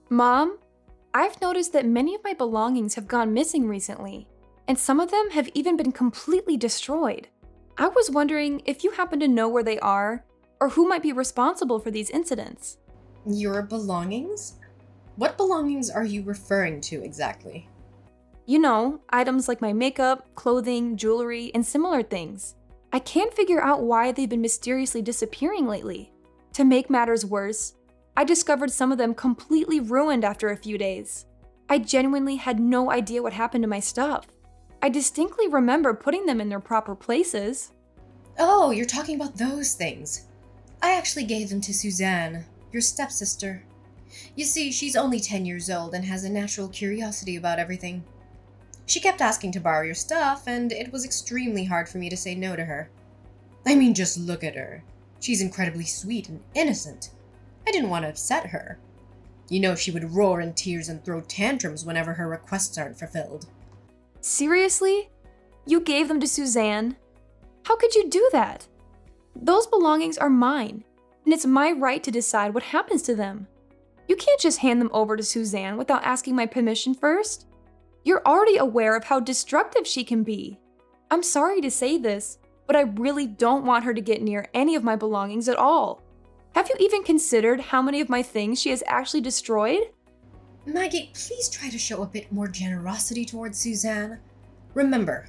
Mom, I've noticed that many of my belongings have gone missing recently, and some of them have even been completely destroyed. I was wondering if you happen to know where they are, or who might be responsible for these incidents. Your belongings? What belongings are you referring to exactly? You know, items like my makeup, clothing, jewelry, and similar things. I can't figure out why they've been mysteriously disappearing lately. To make matters worse, I discovered some of them completely ruined after a few days. I genuinely had no idea what happened to my stuff. I distinctly remember putting them in their proper places. Oh, you're talking about those things. I actually gave them to Suzanne, your stepsister. You see, she's only 10 years old and has a natural curiosity about everything. She kept asking to borrow your stuff, and it was extremely hard for me to say no to her. I mean, just look at her. She's incredibly sweet and innocent. I didn't want to upset her. You know, she would roar in tears and throw tantrums whenever her requests aren't fulfilled. Seriously? You gave them to Suzanne? How could you do that? Those belongings are mine, and it's my right to decide what happens to them. You can't just hand them over to Suzanne without asking my permission first. You're already aware of how destructive she can be. I'm sorry to say this, but I really don't want her to get near any of my belongings at all. Have you even considered how many of my things she has actually destroyed? Maggie, please try to show a bit more generosity towards Suzanne. Remember,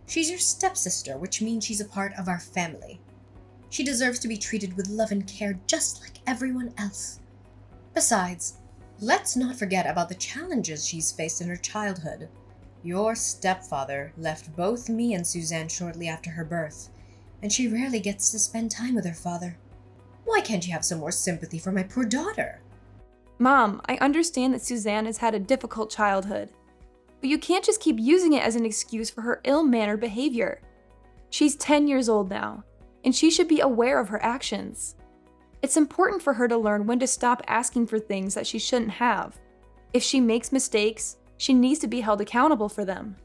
she's your stepsister, which means she's a part of our family. She deserves to be treated with love and care just like everyone else. Besides, let's not forget about the challenges she's faced in her childhood. Your stepfather left both me and Suzanne shortly after her birth, and she rarely gets to spend time with her father. Why can't you have some more sympathy for my poor daughter? Mom, I understand that Suzanne has had a difficult childhood, but you can't just keep using it as an excuse for her ill-mannered behavior. She's 10 years old now, and she should be aware of her actions. It's important for her to learn when to stop asking for things that she shouldn't have. If she makes mistakes, she needs to be held accountable for them.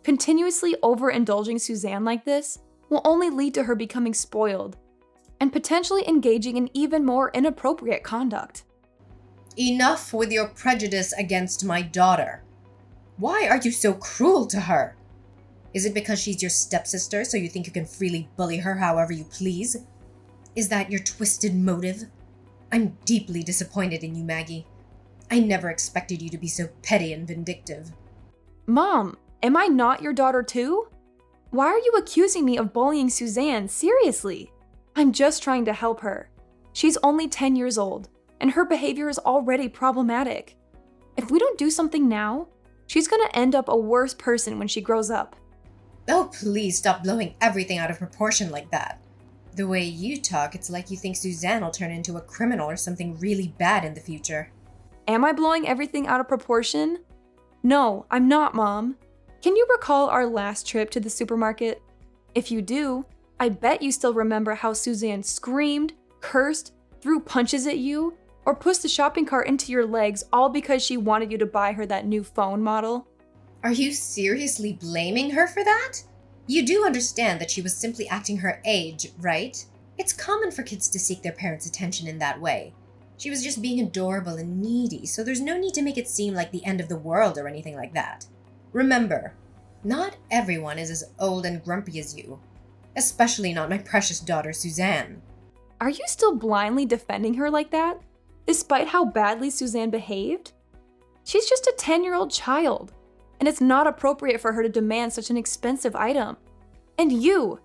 Continuously overindulging Suzanne like this will only lead to her becoming spoiled and potentially engaging in even more inappropriate conduct. Enough with your prejudice against my daughter. Why are you so cruel to her? Is it because she's your stepsister, so you think you can freely bully her however you please? Is that your twisted motive? I'm deeply disappointed in you, Maggie. I never expected you to be so petty and vindictive. Mom, am I not your daughter too? Why are you accusing me of bullying Suzanne? Seriously? I'm just trying to help her. She's only 10 years old, and her behavior is already problematic. If we don't do something now, she's gonna end up a worse person when she grows up. Oh, please stop blowing everything out of proportion like that. The way you talk, it's like you think Suzanne will turn into a criminal or something really bad in the future. Am I blowing everything out of proportion? No, I'm not, Mom. Can you recall our last trip to the supermarket? If you do, I bet you still remember how Suzanne screamed, cursed, threw punches at you, or pushed the shopping cart into your legs all because she wanted you to buy her that new phone model. Are you seriously blaming her for that? You do understand that she was simply acting her age, right? It's common for kids to seek their parents' attention in that way. She was just being adorable and needy, so there's no need to make it seem like the end of the world or anything like that. Remember, not everyone is as old and grumpy as you. Especially not my precious daughter, Suzanne. Are you still blindly defending her like that, despite how badly Suzanne behaved? She's just a 10-year-old child, and it's not appropriate for her to demand such an expensive item. And you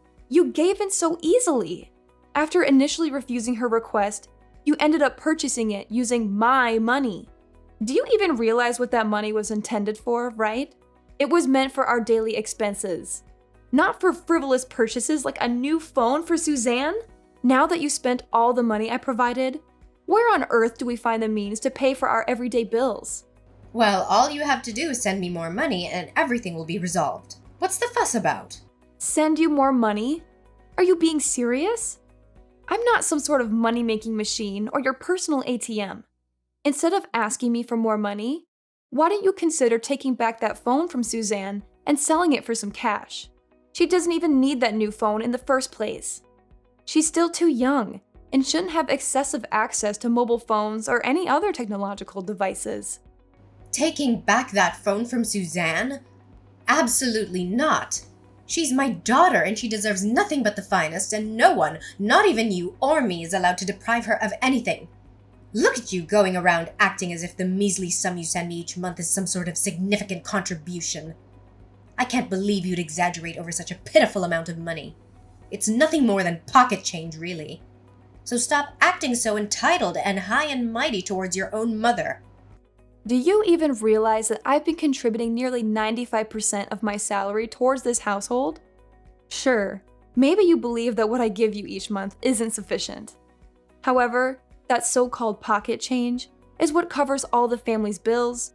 gave in so easily. After initially refusing her request, you ended up purchasing it using my money. Do you even realize what that money was intended for, right? It was meant for our daily expenses. Not for frivolous purchases like a new phone for Suzanne. Now that you spent all the money I provided, where on earth do we find the means to pay for our everyday bills? Well, all you have to do is send me more money and everything will be resolved. What's the fuss about? Send you more money? Are you being serious? I'm not some sort of money-making machine or your personal ATM. Instead of asking me for more money, why don't you consider taking back that phone from Suzanne and selling it for some cash? She doesn't even need that new phone in the first place. She's still too young, and shouldn't have excessive access to mobile phones or any other technological devices. Taking back that phone from Suzanne? Absolutely not. She's my daughter and she deserves nothing but the finest, and no one, not even you or me, is allowed to deprive her of anything. Look at you going around acting as if the measly sum you send me each month is some sort of significant contribution. I can't believe you'd exaggerate over such a pitiful amount of money. It's nothing more than pocket change, really. So stop acting so entitled and high and mighty towards your own mother. Do you even realize that I've been contributing nearly 95% of my salary towards this household? Sure, maybe you believe that what I give you each month isn't sufficient. However, that so-called pocket change is what covers all the family's bills,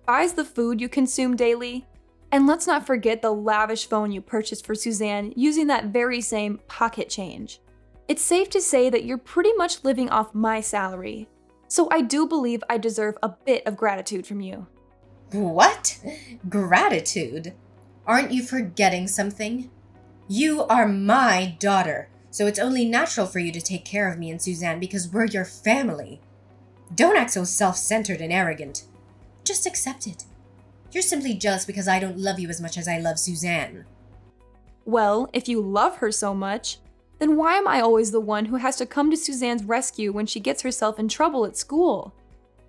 buys the food you consume daily, and let's not forget the lavish phone you purchased for Suzanne using that very same pocket change. It's safe to say that you're pretty much living off my salary, so I do believe I deserve a bit of gratitude from you. What? Gratitude? Aren't you forgetting something? You are my daughter, so it's only natural for you to take care of me and Suzanne because we're your family. Don't act so self-centered and arrogant. Just accept it. You're simply jealous because I don't love you as much as I love Suzanne. Well, if you love her so much, then why am I always the one who has to come to Suzanne's rescue when she gets herself in trouble at school?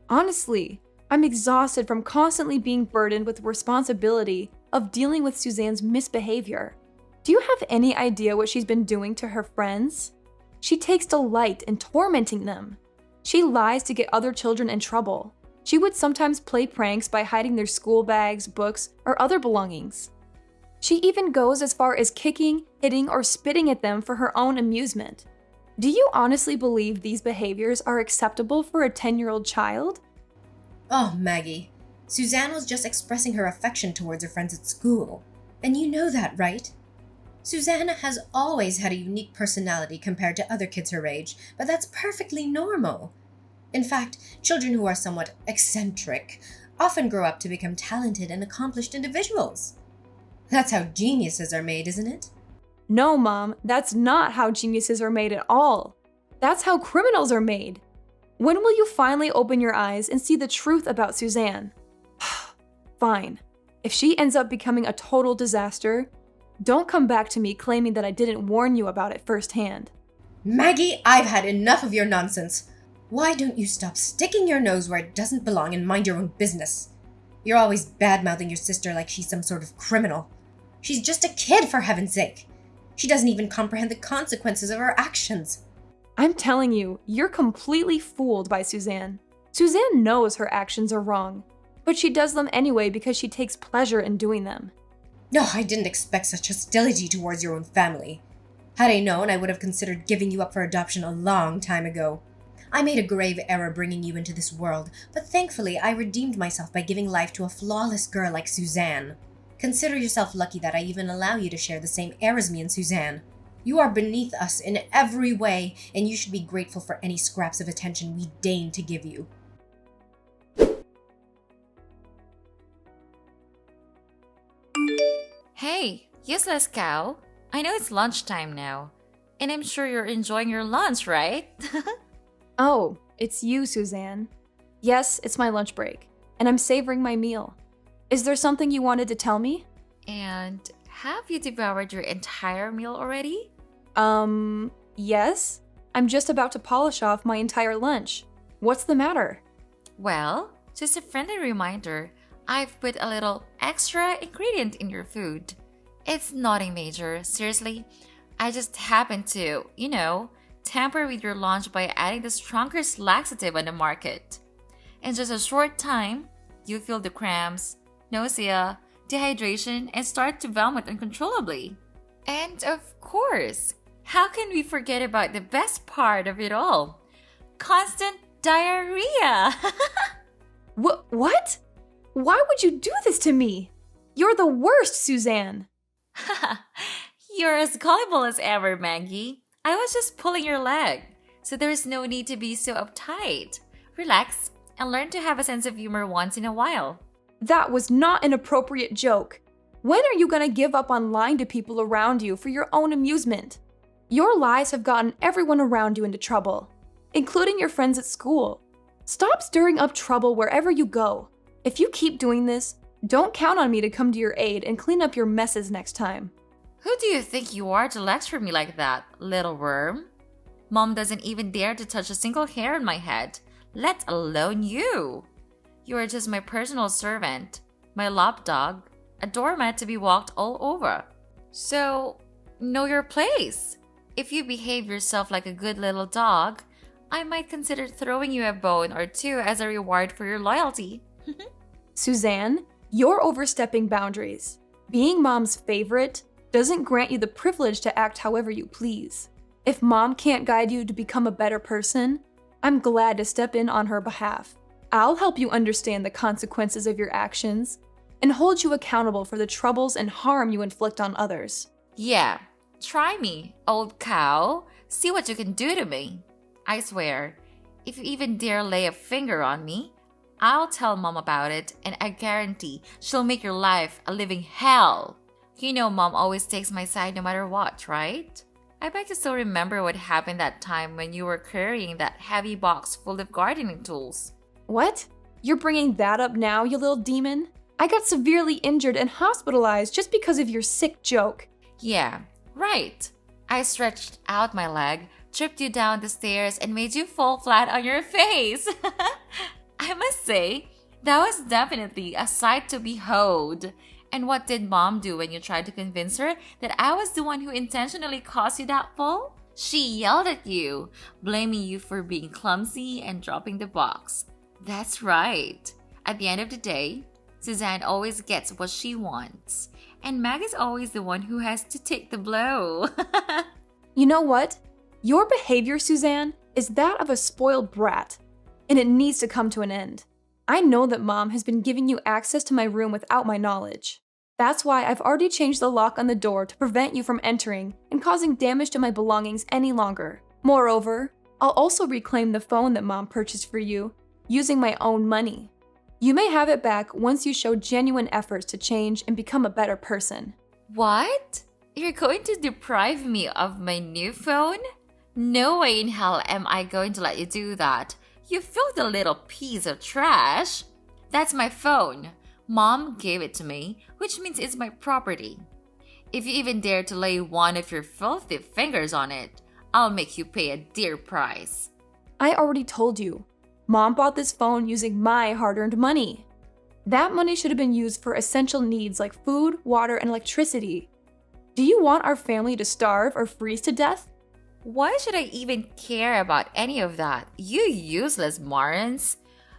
Honestly, I'm exhausted from constantly being burdened with the responsibility of dealing with Suzanne's misbehavior. Do you have any idea what she's been doing to her friends? She takes delight in tormenting them. She lies to get other children in trouble. She would sometimes play pranks by hiding their school bags, books, or other belongings. She even goes as far as kicking, hitting, or spitting at them for her own amusement. Do you honestly believe these behaviors are acceptable for a 10-year-old child? Oh, Maggie, Suzanne was just expressing her affection towards her friends at school. And you know that, right? Suzanne has always had a unique personality compared to other kids her age, but that's perfectly normal. In fact, children who are somewhat eccentric often grow up to become talented and accomplished individuals. That's how geniuses are made, isn't it? No, Mom, that's not how geniuses are made at all. That's how criminals are made. When will you finally open your eyes and see the truth about Suzanne? Fine. If she ends up becoming a total disaster, don't come back to me claiming that I didn't warn you about it firsthand. Maggie, I've had enough of your nonsense. Why don't you stop sticking your nose where it doesn't belong and mind your own business? You're always bad-mouthing your sister like she's some sort of criminal. She's just a kid, for heaven's sake. She doesn't even comprehend the consequences of her actions. I'm telling you, you're completely fooled by Suzanne. Suzanne knows her actions are wrong, but she does them anyway because she takes pleasure in doing them. No, I didn't expect such hostility towards your own family. Had I known, I would have considered giving you up for adoption a long time ago. I made a grave error bringing you into this world, but thankfully I redeemed myself by giving life to a flawless girl like Suzanne. Consider yourself lucky that I even allow you to share the same air as me and Suzanne. You are beneath us in every way, and you should be grateful for any scraps of attention we deign to give you. Hey, useless cow. I know it's lunchtime now, and I'm sure you're enjoying your lunch, right? Oh, it's you, Suzanne. Yes, it's my lunch break, and I'm savoring my meal. Is there something you wanted to tell me? And have you devoured your entire meal already? Yes. I'm just about to polish off my entire lunch. What's the matter? Well, just a friendly reminder, I've put a little extra ingredient in your food. It's nothing major, seriously. I just happened to, tamper with your lunch by adding the strongest laxative on the market. In just a short time, you feel the cramps, nausea, dehydration, and start to vomit uncontrollably. And of course, how can we forget about the best part of it all? Constant diarrhea! What? Why would you do this to me? You're the worst, Suzanne! You're as gullible as ever, Maggie. I was just pulling your leg, so there's no need to be so uptight. Relax and learn to have a sense of humor once in a while. That was not an appropriate joke. When are you gonna give up on lying to people around you for your own amusement? Your lies have gotten everyone around you into trouble, including your friends at school. Stop stirring up trouble wherever you go. If you keep doing this, don't count on me to come to your aid and clean up your messes next time. Who do you think you are to lecture me like that, little worm? Mom doesn't even dare to touch a single hair on my head, let alone you. You are just my personal servant, my lapdog, a doormat to be walked all over. So, know your place. If you behave yourself like a good little dog, I might consider throwing you a bone or two as a reward for your loyalty. Suzanne, you're overstepping boundaries. Being Mom's favorite doesn't grant you the privilege to act however you please. If Mom can't guide you to become a better person, I'm glad to step in on her behalf. I'll help you understand the consequences of your actions and hold you accountable for the troubles and harm you inflict on others. Yeah, try me, old cow. See what you can do to me. I swear, if you even dare lay a finger on me, I'll tell Mom about it, and I guarantee she'll make your life a living hell. You know Mom always takes my side no matter what, right? I bet you still remember what happened that time when you were carrying that heavy box full of gardening tools. What? You're bringing that up now, you little demon? I got severely injured and hospitalized just because of your sick joke. Yeah, right. I stretched out my leg, tripped you down the stairs, and made you fall flat on your face. I must say, that was definitely a sight to behold. And what did Mom do when you tried to convince her that I was the one who intentionally caused you that fall? She yelled at you, blaming you for being clumsy and dropping the box. That's right. At the end of the day, Suzanne always gets what she wants. And Maggie's always the one who has to take the blow. You know what? Your behavior, Suzanne, is that of a spoiled brat, and it needs to come to an end. I know that Mom has been giving you access to my room without my knowledge. That's why I've already changed the lock on the door to prevent you from entering and causing damage to my belongings any longer. Moreover, I'll also reclaim the phone that Mom purchased for you using my own money. You may have it back once you show genuine efforts to change and become a better person. What? You're going to deprive me of my new phone? No way in hell am I going to let you do that. You filthy little piece of trash. That's my phone. Mom gave it to me, which means it's my property. If you even dare to lay one of your filthy fingers on it, I'll make you pay a dear price. I already told you. Mom bought this phone using my hard-earned money. That money should have been used for essential needs like food, water, and electricity. Do you want our family to starve or freeze to death? Why should I even care about any of that? You useless morons.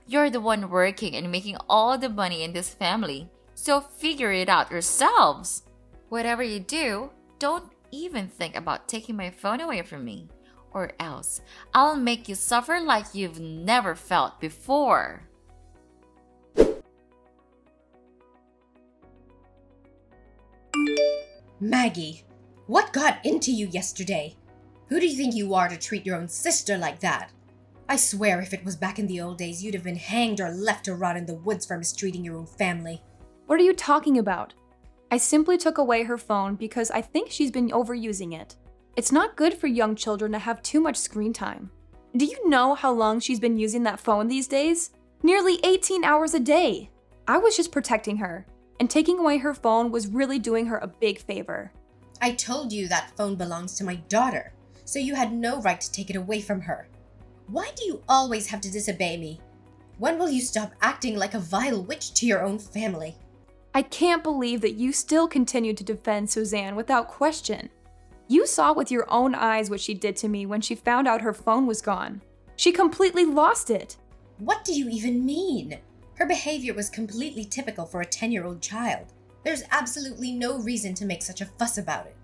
You're the one working and making all the money in this family, so figure it out yourselves. Whatever you do, don't even think about taking my phone away from me, or else I'll make you suffer like you've never felt before. Maggie, what got into you yesterday? Who do you think you are to treat your own sister like that? I swear if it was back in the old days, you'd have been hanged or left to rot in the woods for mistreating your own family. What are you talking about? I simply took away her phone because I think she's been overusing it. It's not good for young children to have too much screen time. Do you know how long she's been using that phone these days? Nearly 18 hours a day. I was just protecting her, and taking away her phone was really doing her a big favor. I told you that phone belongs to my daughter, so you had no right to take it away from her. Why do you always have to disobey me? When will you stop acting like a vile witch to your own family? I can't believe that you still continue to defend Suzanne without question. You saw with your own eyes what she did to me when she found out her phone was gone. She completely lost it. What do you even mean? Her behavior was completely typical for a 10-year-old child. There's absolutely no reason to make such a fuss about it.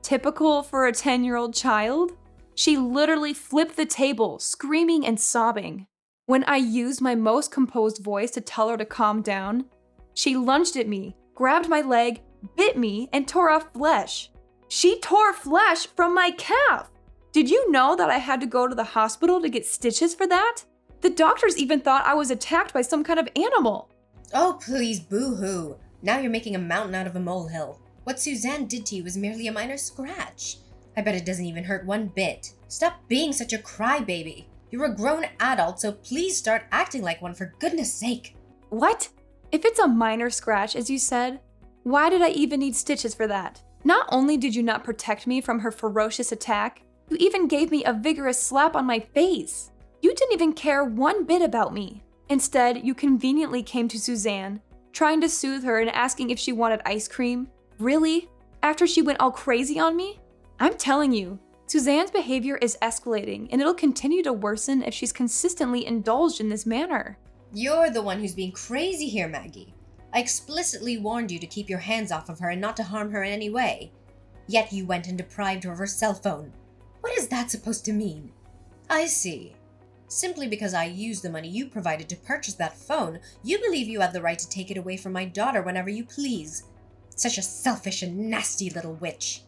Typical for a 10-year-old child? She literally flipped the table, screaming and sobbing. When I used my most composed voice to tell her to calm down, she lunged at me, grabbed my leg, bit me, and tore off flesh. She tore flesh from my calf! Did you know that I had to go to the hospital to get stitches for that? The doctors even thought I was attacked by some kind of animal. Oh, please, boo-hoo. Now you're making a mountain out of a molehill. What Suzanne did to you was merely a minor scratch. I bet it doesn't even hurt one bit. Stop being such a crybaby. You're a grown adult, so please start acting like one for goodness sake. What? If it's a minor scratch, as you said, why did I even need stitches for that? Not only did you not protect me from her ferocious attack, you even gave me a vigorous slap on my face. You didn't even care one bit about me. Instead, you conveniently came to Suzanne, trying to soothe her and asking if she wanted ice cream. Really? After she went all crazy on me? I'm telling you, Suzanne's behavior is escalating and it'll continue to worsen if she's consistently indulged in this manner. You're the one who's being crazy here, Maggie. I explicitly warned you to keep your hands off of her and not to harm her in any way. Yet you went and deprived her of her cell phone. What is that supposed to mean? I see. Simply because I used the money you provided to purchase that phone, you believe you have the right to take it away from my daughter whenever you please. Such a selfish and nasty little witch.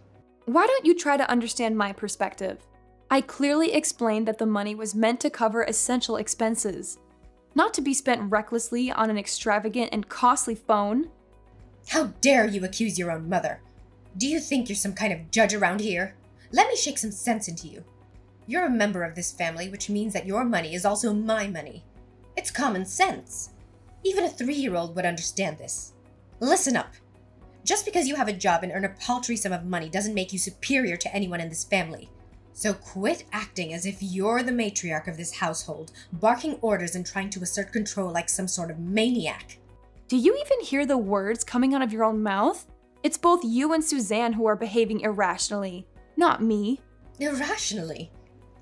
Why don't you try to understand my perspective? I clearly explained that the money was meant to cover essential expenses, not to be spent recklessly on an extravagant and costly phone. How dare you accuse your own mother? Do you think you're some kind of judge around here? Let me shake some sense into you. You're a member of this family, which means that your money is also my money. It's common sense. Even a 3-year-old would understand this. Listen up. Just because you have a job and earn a paltry sum of money doesn't make you superior to anyone in this family. So quit acting as if you're the matriarch of this household, barking orders and trying to assert control like some sort of maniac. Do you even hear the words coming out of your own mouth? It's both you and Suzanne who are behaving irrationally, not me. Irrationally?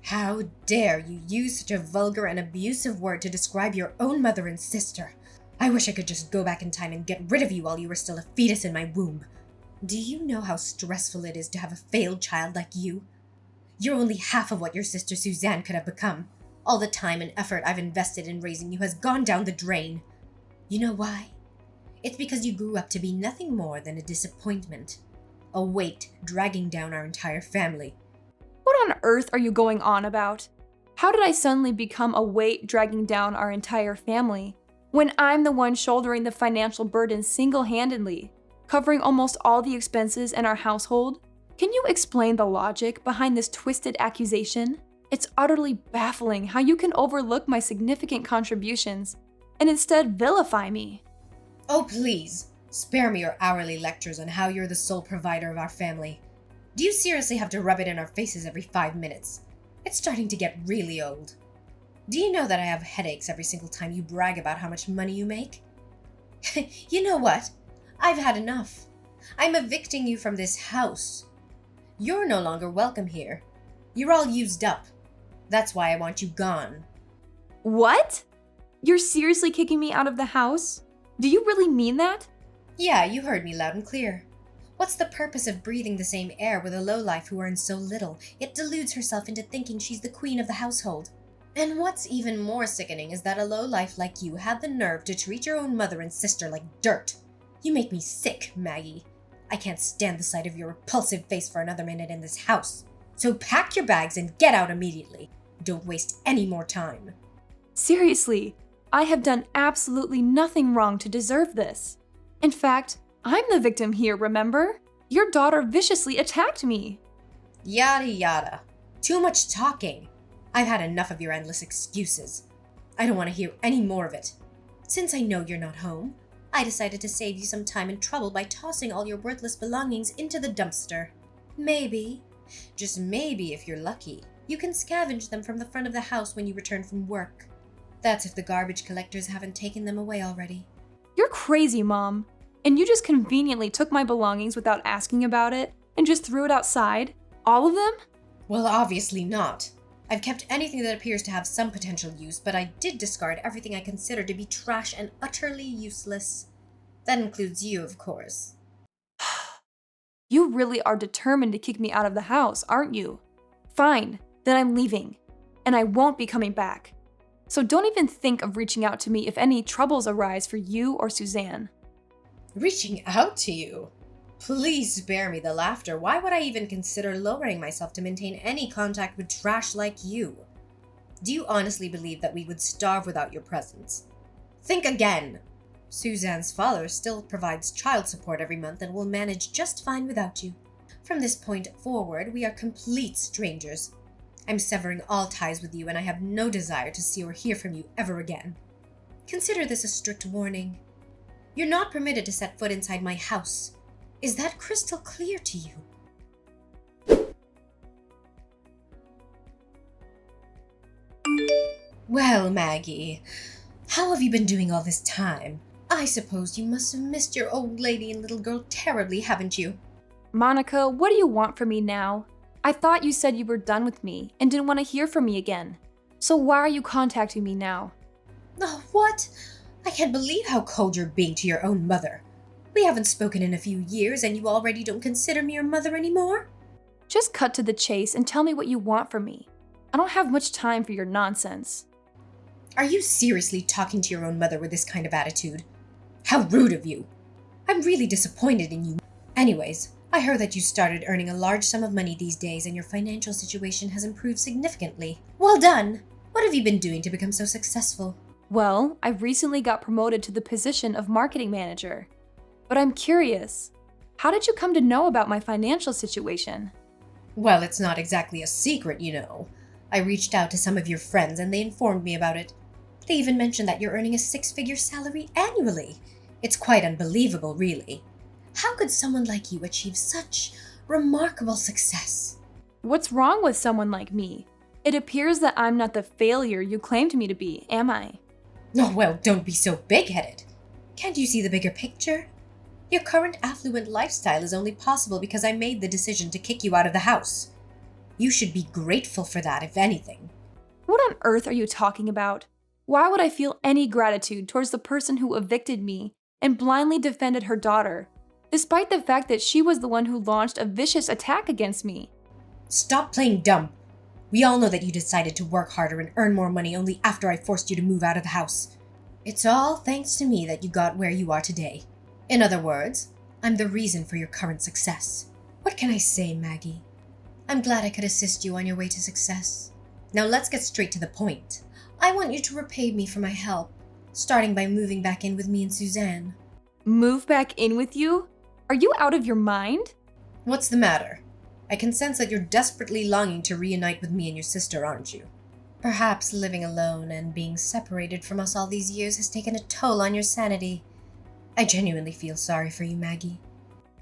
How dare you use such a vulgar and abusive word to describe your own mother and sister? I wish I could just go back in time and get rid of you while you were still a fetus in my womb. Do you know how stressful it is to have a failed child like you? You're only half of what your sister Suzanne could have become. All the time and effort I've invested in raising you has gone down the drain. You know why? It's because you grew up to be nothing more than a disappointment. A weight dragging down our entire family. What on earth are you going on about? How did I suddenly become a weight dragging down our entire family, when I'm the one shouldering the financial burden single-handedly, covering almost all the expenses in our household? Can you explain the logic behind this twisted accusation? It's utterly baffling how you can overlook my significant contributions and instead vilify me. Oh, please, spare me your hourly lectures on how you're the sole provider of our family. Do you seriously have to rub it in our faces every 5 minutes? It's starting to get really old. Do you know that I have headaches every single time you brag about how much money you make? You know what? I've had enough. I'm evicting you from this house. You're no longer welcome here. You're all used up. That's why I want you gone. What? You're seriously kicking me out of the house? Do you really mean that? Yeah, you heard me loud and clear. What's the purpose of breathing the same air with a lowlife who earns so little, yet deludes herself into thinking she's the queen of the household? And what's even more sickening is that a lowlife like you had the nerve to treat your own mother and sister like dirt. You make me sick, Maggie. I can't stand the sight of your repulsive face for another minute in this house. So pack your bags and get out immediately. Don't waste any more time. Seriously, I have done absolutely nothing wrong to deserve this. In fact, I'm the victim here, remember? Your daughter viciously attacked me. Yada yada. Too much talking. I've had enough of your endless excuses. I don't want to hear any more of it. Since I know you're not home, I decided to save you some time and trouble by tossing all your worthless belongings into the dumpster. Maybe, just maybe if you're lucky, you can scavenge them from the front of the house when you return from work. That's if the garbage collectors haven't taken them away already. You're crazy, Mom. And you just conveniently took my belongings without asking about it and just threw it outside? All of them? Well, obviously not. I've kept anything that appears to have some potential use, but I did discard everything I consider to be trash and utterly useless. That includes you, of course. You really are determined to kick me out of the house, aren't you? Fine, then I'm leaving, and I won't be coming back. So don't even think of reaching out to me if any troubles arise for you or Suzanne. Reaching out to you? Please spare me the laughter. Why would I even consider lowering myself to maintain any contact with trash like you? Do you honestly believe that we would starve without your presence? Think again. Suzanne's father still provides child support every month and will manage just fine without you. From this point forward, we are complete strangers. I'm severing all ties with you, and I have no desire to see or hear from you ever again. Consider this a strict warning. You're not permitted to set foot inside my house. Is that crystal clear to you? Well, Maggie, how have you been doing all this time? I suppose you must have missed your old lady and little girl terribly, haven't you? Monica, what do you want from me now? I thought you said you were done with me and didn't want to hear from me again. So why are you contacting me now? Oh, what? I can't believe how cold you're being to your own mother. We haven't spoken in a few years and you already don't consider me your mother anymore? Just cut to the chase and tell me what you want from me. I don't have much time for your nonsense. Are you seriously talking to your own mother with this kind of attitude? How rude of you. I'm really disappointed in you. Anyways, I heard that you started earning a large sum of money these days and your financial situation has improved significantly. Well done! What have you been doing to become so successful? Well, I recently got promoted to the position of marketing manager. But I'm curious, how did you come to know about my financial situation? Well, it's not exactly a secret, you know. I reached out to some of your friends and they informed me about it. They even mentioned that you're earning a 6-figure salary annually. It's quite unbelievable, really. How could someone like you achieve such remarkable success? What's wrong with someone like me? It appears that I'm not the failure you claimed me to be, am I? Oh, well, don't be so big-headed. Can't you see the bigger picture? Your current affluent lifestyle is only possible because I made the decision to kick you out of the house. You should be grateful for that, if anything. What on earth are you talking about? Why would I feel any gratitude towards the person who evicted me and blindly defended her daughter, despite the fact that she was the one who launched a vicious attack against me? Stop playing dumb. We all know that you decided to work harder and earn more money only after I forced you to move out of the house. It's all thanks to me that you got where you are today. In other words, I'm the reason for your current success. What can I say, Maggie? I'm glad I could assist you on your way to success. Now let's get straight to the point. I want you to repay me for my help, starting by moving back in with me and Suzanne. Move back in with you? Are you out of your mind? What's the matter? I can sense that you're desperately longing to reunite with me and your sister, aren't you? Perhaps living alone and being separated from us all these years has taken a toll on your sanity. I genuinely feel sorry for you, Maggie.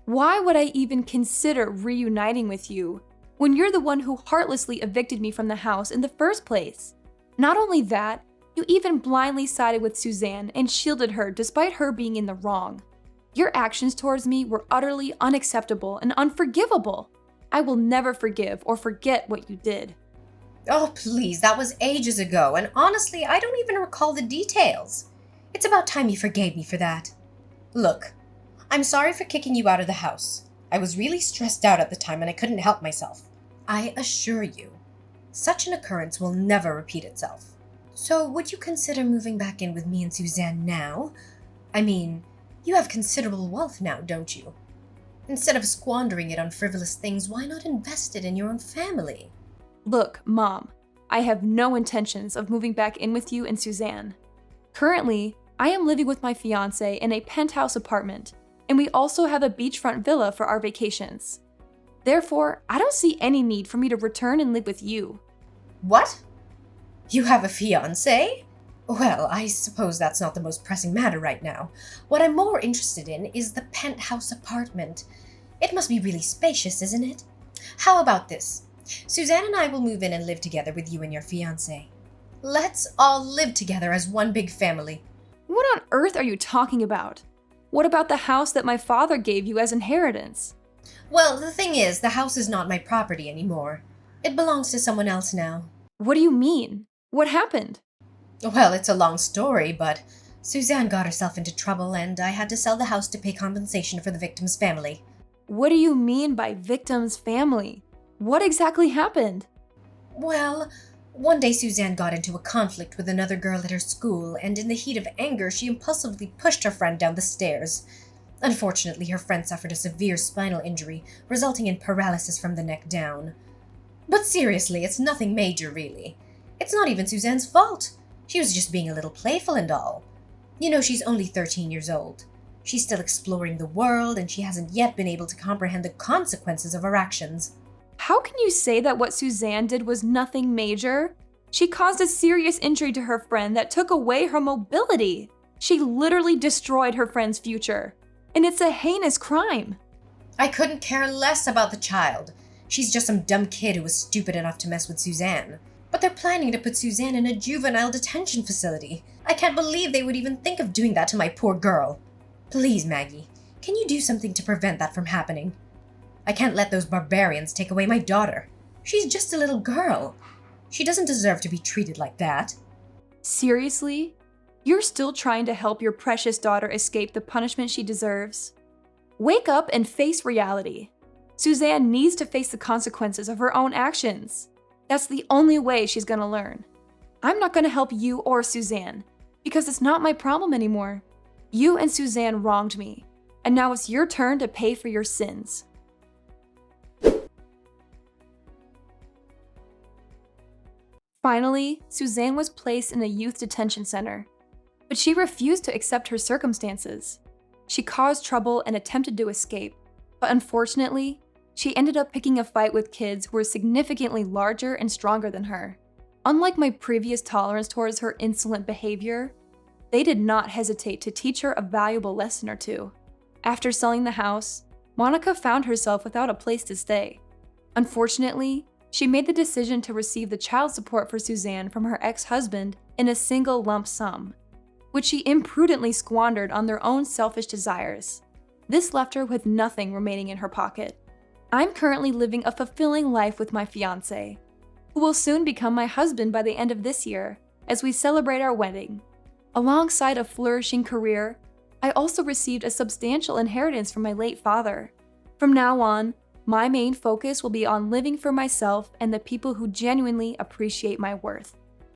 Why would I even consider reuniting with you when you're the one who heartlessly evicted me from the house in the first place? Not only that, you even blindly sided with Suzanne and shielded her despite her being in the wrong. Your actions towards me were utterly unacceptable and unforgivable. I will never forgive or forget what you did. Oh, please, that was ages ago, and honestly, I don't even recall the details. It's about time you forgave me for that. Look, I'm sorry for kicking you out of the house. I was really stressed out at the time and I couldn't help myself. I assure you, such an occurrence will never repeat itself. So would you consider moving back in with me and Suzanne now? I mean, you have considerable wealth now, don't you? Instead of squandering it on frivolous things, why not invest it in your own family? Look, Mom, I have no intentions of moving back in with you and Suzanne. Currently, I am living with my fiancé in a penthouse apartment, and we also have a beachfront villa for our vacations. Therefore, I don't see any need for me to return and live with you. What? You have a fiancé? Well, I suppose that's not the most pressing matter right now. What I'm more interested in is the penthouse apartment. It must be really spacious, isn't it? How about this? Suzanne and I will move in and live together with you and your fiancé. Let's all live together as one big family. What on earth are you talking about? What about the house that my father gave you as inheritance? Well, the thing is, the house is not my property anymore. It belongs to someone else now. What do you mean? What happened? Well, it's a long story, but Suzanne got herself into trouble and I had to sell the house to pay compensation for the victim's family. What do you mean by victim's family? What exactly happened? Well, one day Suzanne got into a conflict with another girl at her school, and in the heat of anger, she impulsively pushed her friend down the stairs. Unfortunately, her friend suffered a severe spinal injury, resulting in paralysis from the neck down. But seriously, it's nothing major, really. It's not even Suzanne's fault. She was just being a little playful and all. You know, she's only 13 years old. She's still exploring the world, and she hasn't yet been able to comprehend the consequences of her actions. How can you say that what Suzanne did was nothing major? She caused a serious injury to her friend that took away her mobility. She literally destroyed her friend's future. And it's a heinous crime. I couldn't care less about the child. She's just some dumb kid who was stupid enough to mess with Suzanne. But they're planning to put Suzanne in a juvenile detention facility. I can't believe they would even think of doing that to my poor girl. Please, Maggie, can you do something to prevent that from happening? I can't let those barbarians take away my daughter. She's just a little girl. She doesn't deserve to be treated like that. Seriously? You're still trying to help your precious daughter escape the punishment she deserves? Wake up and face reality. Suzanne needs to face the consequences of her own actions. That's the only way she's gonna learn. I'm not gonna help you or Suzanne, because it's not my problem anymore. You and Suzanne wronged me, and now it's your turn to pay for your sins. Finally, Suzanne was placed in a youth detention center, but she refused to accept her circumstances. She caused trouble and attempted to escape, but unfortunately, she ended up picking a fight with kids who were significantly larger and stronger than her. Unlike my previous tolerance towards her insolent behavior, they did not hesitate to teach her a valuable lesson or two. After selling the house, Monica found herself without a place to stay. Unfortunately, she made the decision to receive the child support for Suzanne from her ex-husband in a single lump sum, which she imprudently squandered on their own selfish desires. This left her with nothing remaining in her pocket. I'm currently living a fulfilling life with my fiancé, who will soon become my husband by the end of this year as we celebrate our wedding. Alongside a flourishing career, I also received a substantial inheritance from my late father. From now on, my main focus will be on living for myself and the people who genuinely appreciate my worth.